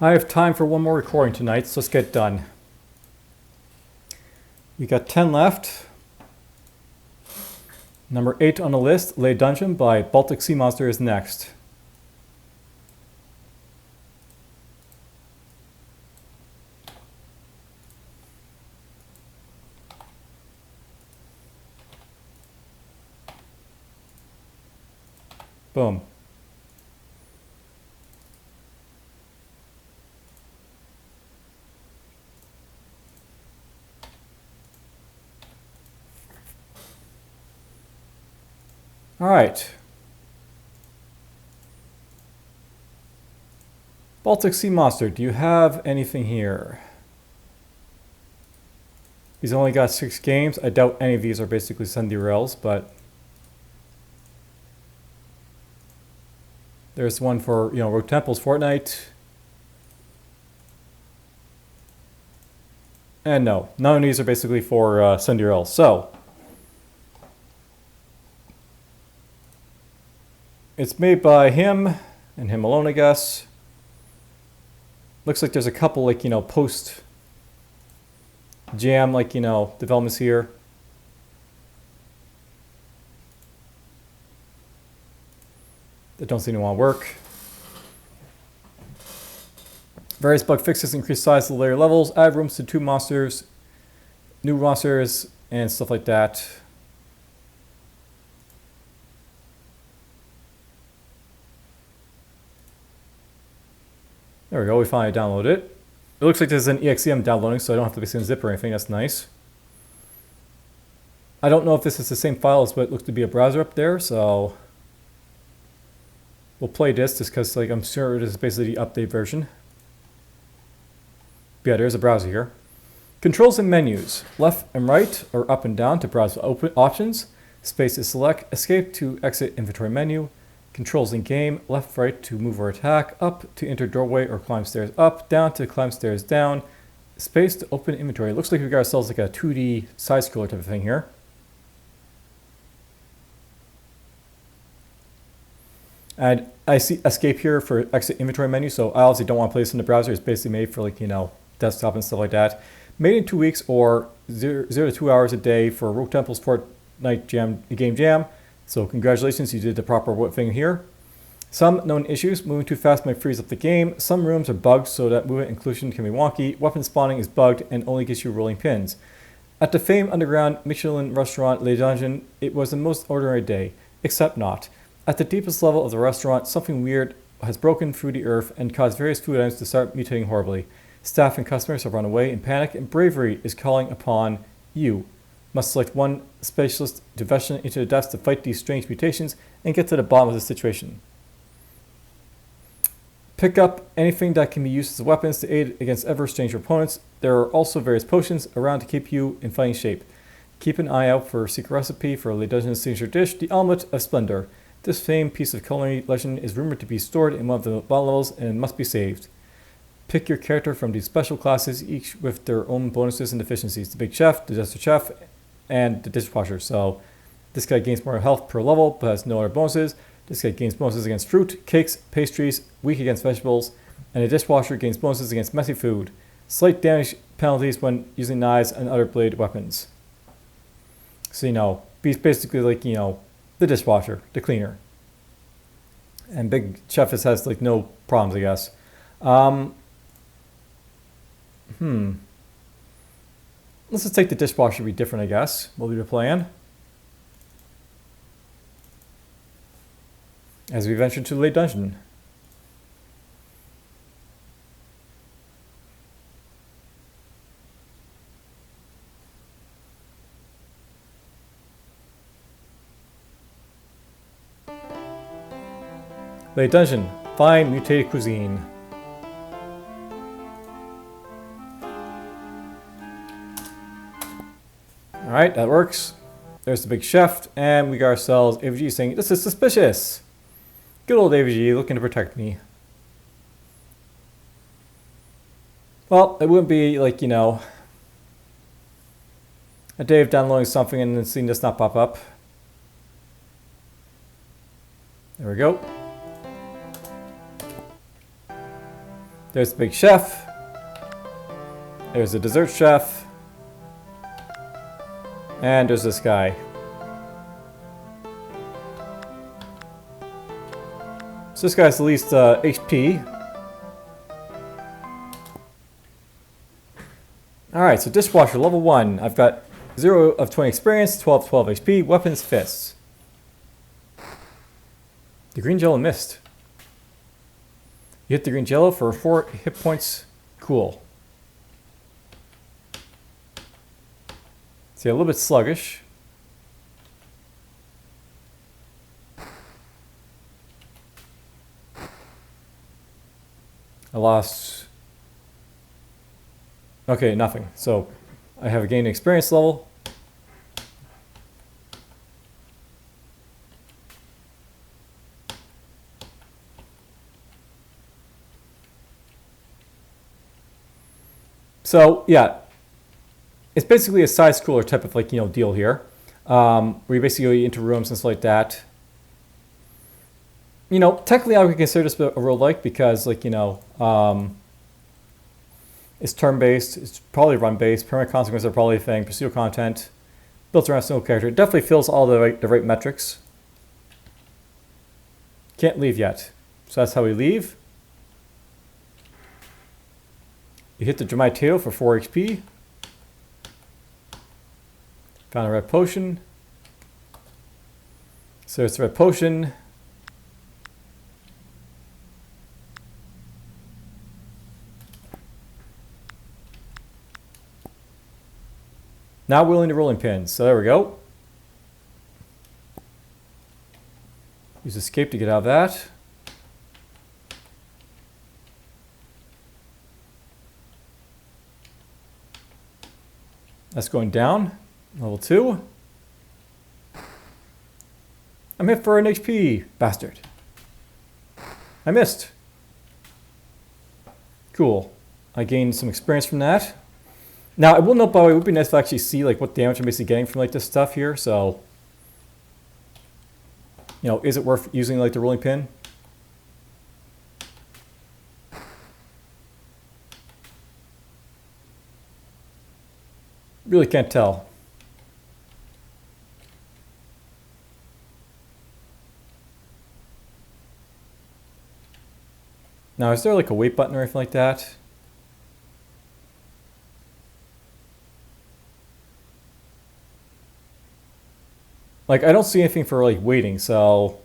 I have time for one more recording tonight, so let's get done. We got 10 left. Number 8 on the list, Lay Dungeon by Baltic Sea Monster is next. Boom. All right. Baltic Sea Monster, do you have anything here? He's only got 6 games. I doubt any of these are basically Sunday rails, but there's one for, Roguetemple's Fortnight. And no, none of these are basically for Sunday rails. So it's made by him and him alone, I guess. Looks like there's a couple post jam developments here. That don't seem to want to work. Various bug fixes increase size of the layer levels, add rooms to 2 monsters, new monsters, and stuff like that. There we go, we finally downloaded it. It looks like there's an exe I'm downloading, so I don't have to be zip or anything. That's nice. I don't know if this is the same file as what looks to be a browser up there, so we'll play this just because I'm sure it is basically the update version. But yeah, there's a browser here. Controls and menus. Left and right or up and down to browse open options. Space is select. Escape to exit inventory menu. Controls in game, left, right to move or attack, up to enter doorway or climb stairs up, down to climb stairs down, space to open inventory. It looks like we got ourselves like a 2D side scroller type of thing here. And I see escape here for exit inventory menu, so I obviously don't want to play this in the browser. It's basically made for desktop and stuff like that. Made in 2 weeks or 0 to 2 hours a day for Roguetemple's Fortnight game jam. So congratulations, you did the proper thing here. Some known issues: moving too fast might freeze up the game. Some rooms are bugged so that movement inclusion can be wonky. Weapon spawning is bugged and only gives you rolling pins. At the famed underground Michelin restaurant Le Dungeon, it was the most ordinary day, except not. At the deepest level of the restaurant, something weird has broken through the earth and caused various food items to start mutating horribly. Staff and customers have run away in panic, and bravery is calling upon you. Must select one specialist to venture into the depths to fight these strange mutations and get to the bottom of the situation. Pick up anything that can be used as weapons to aid against ever stranger opponents. There are also various potions around to keep you in fighting shape. Keep an eye out for a secret recipe for Le Dungeon's signature dish, the Omelette of Splendor. This famed piece of culinary legend is rumored to be stored in one of the bottom levels and must be saved. Pick your character from these special classes, each with their own bonuses and deficiencies. The Big Chef, the Desert Chef, and the Dishwasher. So this guy gains more health per level but has no other bonuses. This guy gains bonuses against fruit, cakes, pastries, weak against vegetables, and the Dishwasher gains bonuses against messy food. Slight damage penalties when using knives and other blade weapons. So he's basically the Dishwasher, the cleaner. And Big Chef has no problems, I guess. Let's just take the Dishwasher to be different, I guess. We'll be playing as we venture to the late dungeon. Late dungeon. Find mutated cuisine. Alright, that works. There's the Big Chef, and we got ourselves AVG saying, "This is suspicious." Good old AVG looking to protect me. Well, it wouldn't be a day of downloading something and then seeing this not pop up. There we go. There's the big chef. There's the dessert chef. And there's this guy. So this guy's the least HP. Alright, so dishwasher level 1. I've got 0 of 20 experience, 12 HP, weapons, fists. The green jello missed. You hit the green jello for 4 hit points. Cool. See, a little bit sluggish. I lost... Okay, nothing. So, I have a gained experience level. So, yeah. It's basically a side-scroller type of, like, you know, deal here. Where you basically go into rooms and stuff like that. You know, technically I would consider this a roguelike because, like, you know, it's turn-based, it's probably run-based, permanent consequences are probably a thing, procedural content, built around a single character. It definitely fills all the right metrics. Can't leave yet. So that's how we leave. You hit the dramatic tail for 4 HP. Found a red potion. So it's a red potion. Not willing to rolling pins. So there we go. Use escape to get out of that. That's going down. Level 2. I'm hit for an HP, bastard. I missed. Cool. I gained some experience from that. Now, I will note, by the way, it would be nice to actually see like what damage I'm basically getting from like this stuff here. So, you know, is it worth using like the rolling pin? Really can't tell. Now, is there like a wait button or anything like that? Like, I don't see anything for like waiting, so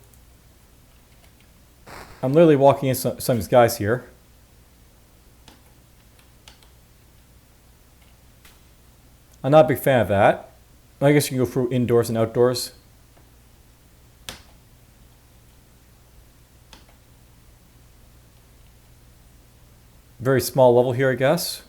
I'm literally walking into some of these guys here. I'm not a big fan of that. I guess you can go through indoors and outdoors. Very small level here, I guess.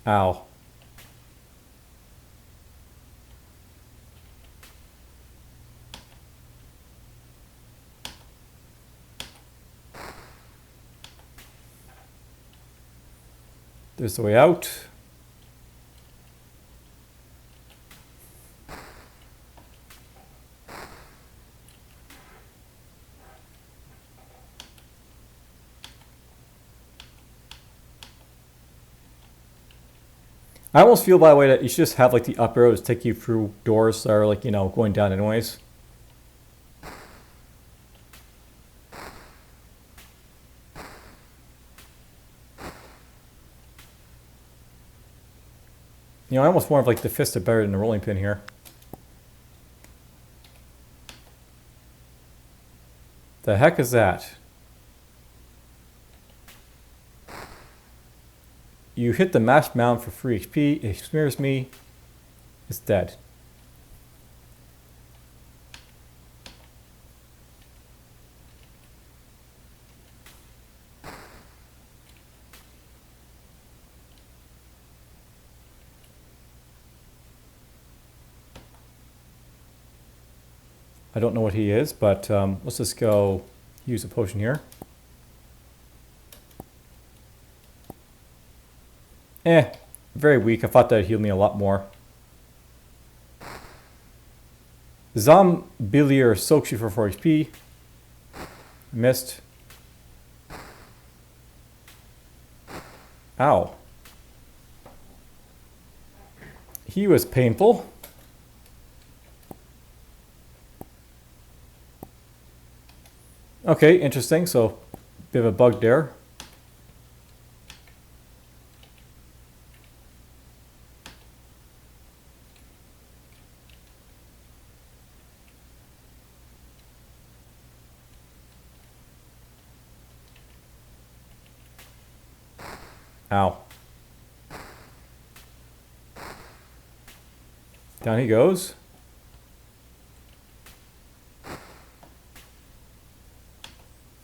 Ow. There's the way out. I almost feel, by the way, that you should just have like the up arrows take you through doors that are like, you know, going down anyways. You know, I almost want like the fist are better than the rolling pin here. The heck is that? You hit the mashed mound for free HP. It smears me. It's dead. I don't know what he is, but let's just go use a potion here. Very weak. I thought that healed me a lot more. Zombilier soaks you for 4 HP. Missed. Ow. He was painful. Okay, interesting. So, bit of a bug there. Ow. Down he goes.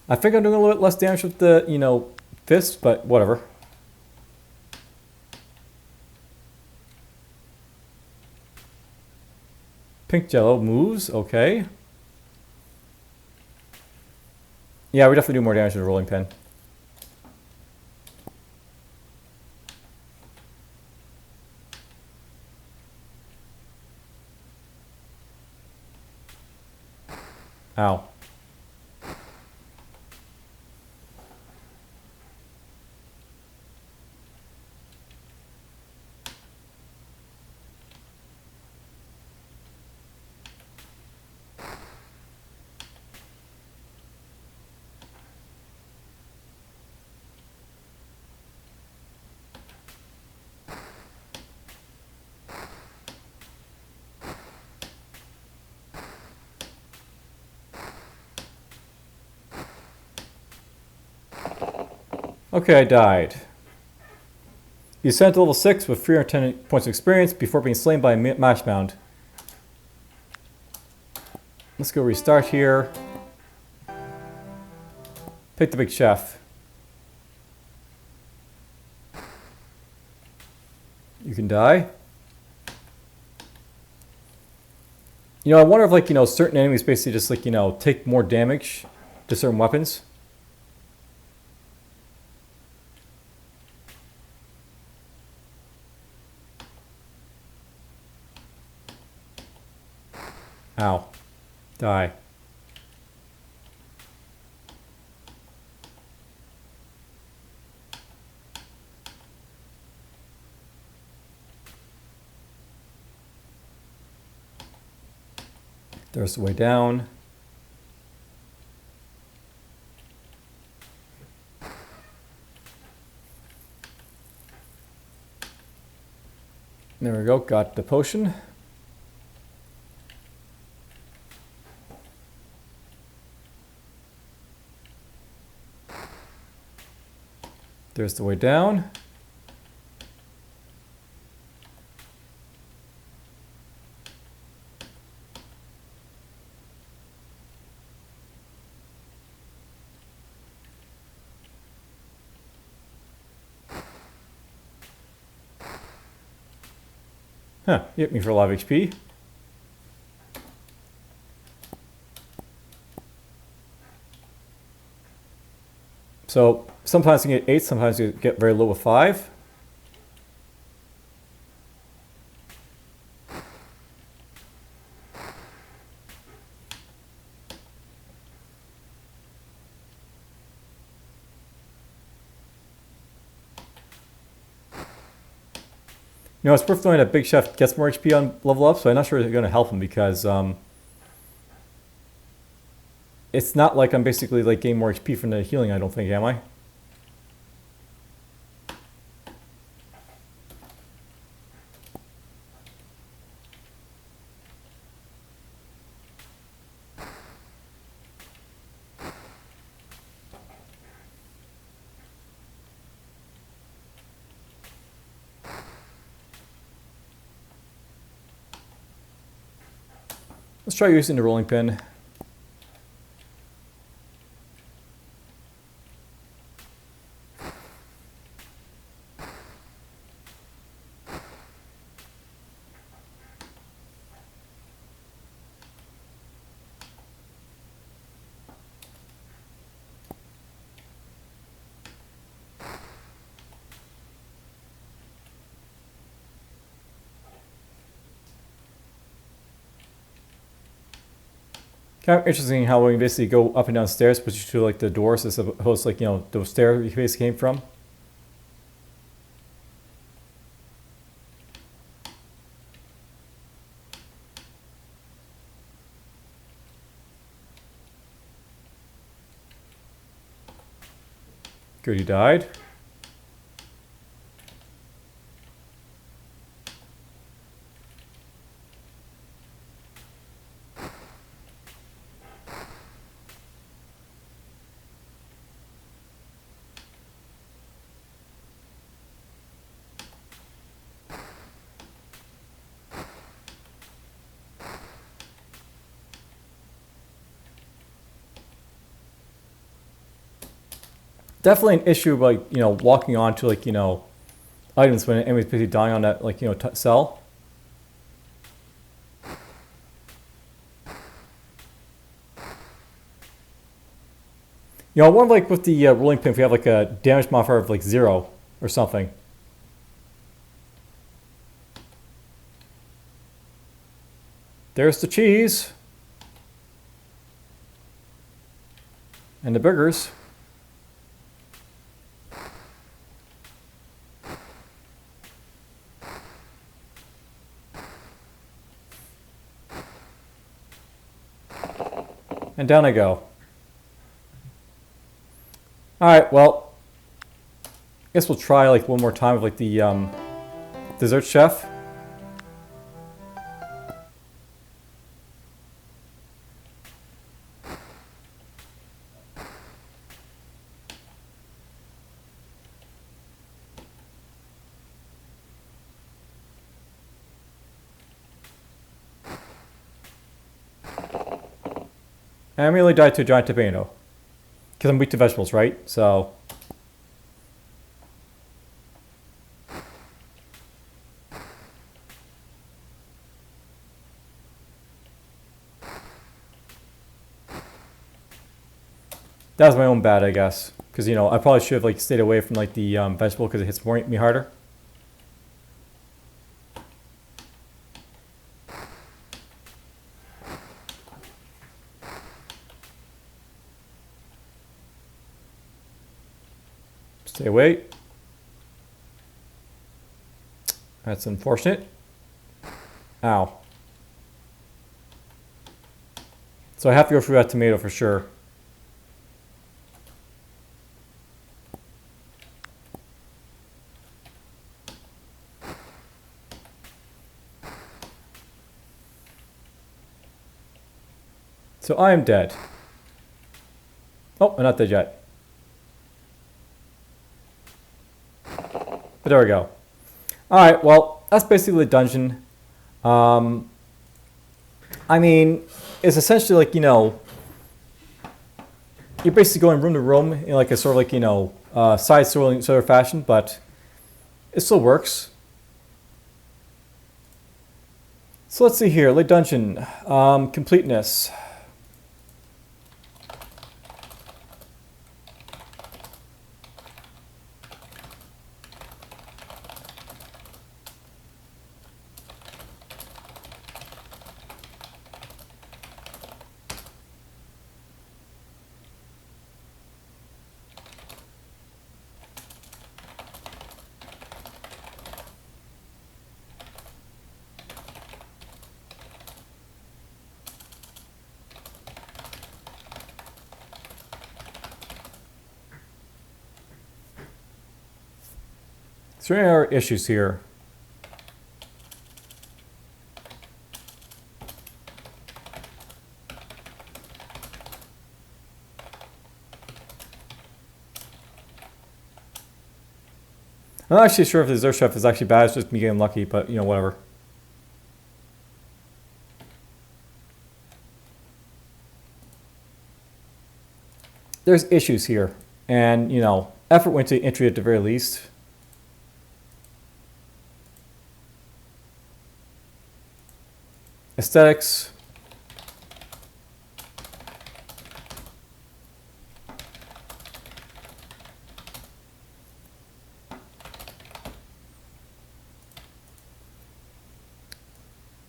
I think I'm doing a little bit less damage with the, fist, but whatever. Pink jello moves, okay. Yeah, we definitely do more damage with a rolling pin. Ow. Okay, I died. You ascended to level 6 with 310 points of experience before being slain by a mash mound. Let's go restart here. Pick the big chef. You can die. I wonder if, certain enemies basically just, take more damage to certain weapons. Ow. Die. There's the way down. There we go, got the potion. There's the way down. Huh, hit me for a lot of HP. So sometimes you get 8, sometimes you get very low with 5. It's worth knowing that Big Chef gets more HP on level up, so I'm not sure it's going to help him because it's not like I'm basically getting more HP from the healing, I don't think, am I? Let's try using the rolling pin. Kind of interesting how we basically go up and down stairs, push you to like the doors as opposed to like, you know, those stairs you basically came from. Good, you died. Definitely an issue, like, you know, walking onto like, you know, items when an enemy's basically dying on that, like, you know, cell. You know, I wonder like with the rolling pin if we have like a damage modifier of like 0 or something. There's the cheese. And the burgers. And down I go. Alright, well, I guess we'll try like one more time with like the dessert chef. And I immediately died to a giant tomato. Because I'm weak to vegetables, right? So. That was my own bad, I guess. Because, you know, I probably should have like stayed away from like the vegetable because it hits me harder. Stay away. That's unfortunate. Ow. So I have to go through that tomato for sure. So I am dead. Oh, I'm not dead yet. But there we go. Alright, well, that's basically the dungeon. I mean, it's essentially like, you know, you're basically going room to room in like a sort of like, you know, side-scrolling sort of fashion, but it still works. So let's see here, late dungeon, completeness. So there are issues here. I'm not actually sure if the dessert chef is actually bad, it's just me getting lucky, but you know, whatever. There's issues here, and you know, effort went to entry at the very least. Aesthetics.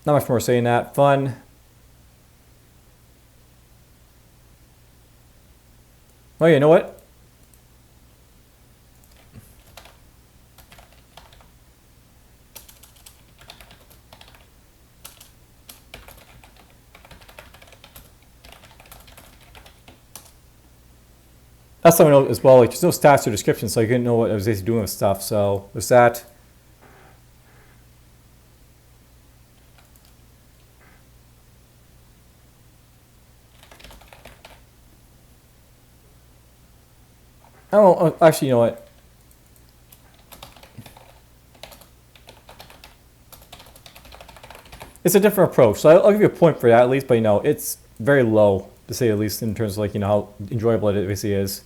Not much more saying that. Fun. Oh, yeah, you know what? That's something else as well. Like, there's no stats or description, so I couldn't know what I was basically doing with stuff. So there's that. Oh, actually, you know what? It's a different approach. So I'll give you a point for that at least, but you know, it's very low to say at least in terms of like, you know, how enjoyable it basically is.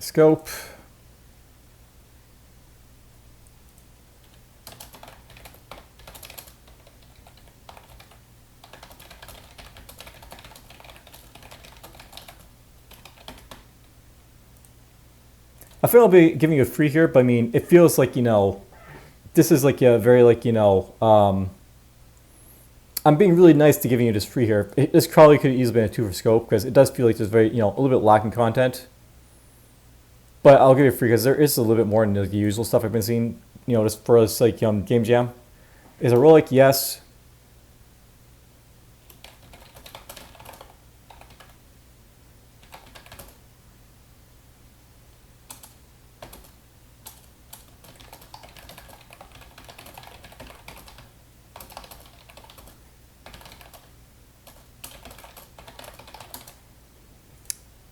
Scope. I feel I'll be giving you a free here, but I mean, it feels like, you know, this is like a very like, you know, I'm being really nice to giving you this free here. This probably could have easily been a 2 for scope because it does feel like there's very, you know, a little bit lacking content. But I'll give you a free because there is a little bit more than the usual stuff I've been seeing, you know, just for this like game jam. Is a roguelike? Yes.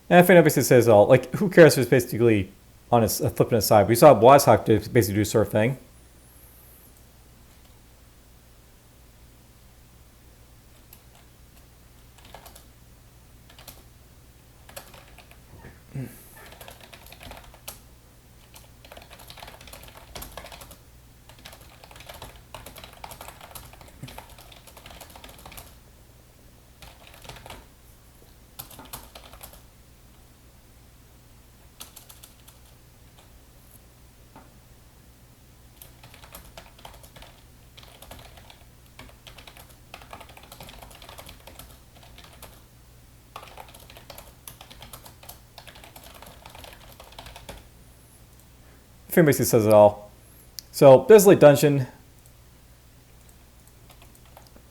And I think obviously says all like who cares if it's basically on a flipping aside. We saw Blazhawk basically do sort of thing. I think basically says it all. So Desolate Dungeon.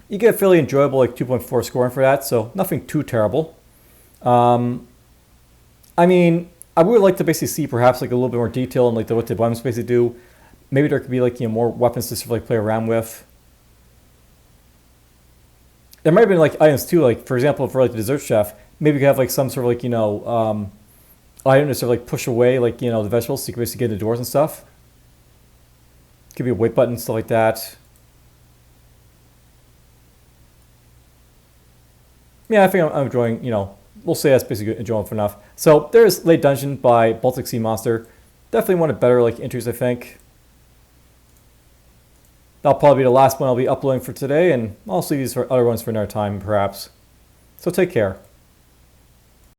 You get a fairly enjoyable like 2.4 scoring for that, so nothing too terrible. I mean, I would like to basically see perhaps like a little bit more detail on like what the weapons basically do. Maybe there could be like, you know, more weapons to sort of like play around with. There might have been like items too, like for example for like the dessert chef, maybe you could have like some sort of like, you know, item to sort of like push away like, you know, the vegetables so you can basically get in the doors and stuff. Could be a wait button, stuff like that. Yeah, I think I'm enjoying, you know, we'll say that's basically enjoyable enough. So there's Late Dungeon by Baltic Sea Monster. Definitely one of the better like entries, I think. That'll probably be the last one I'll be uploading for today, and I'll see these for other ones for another time, perhaps. So take care.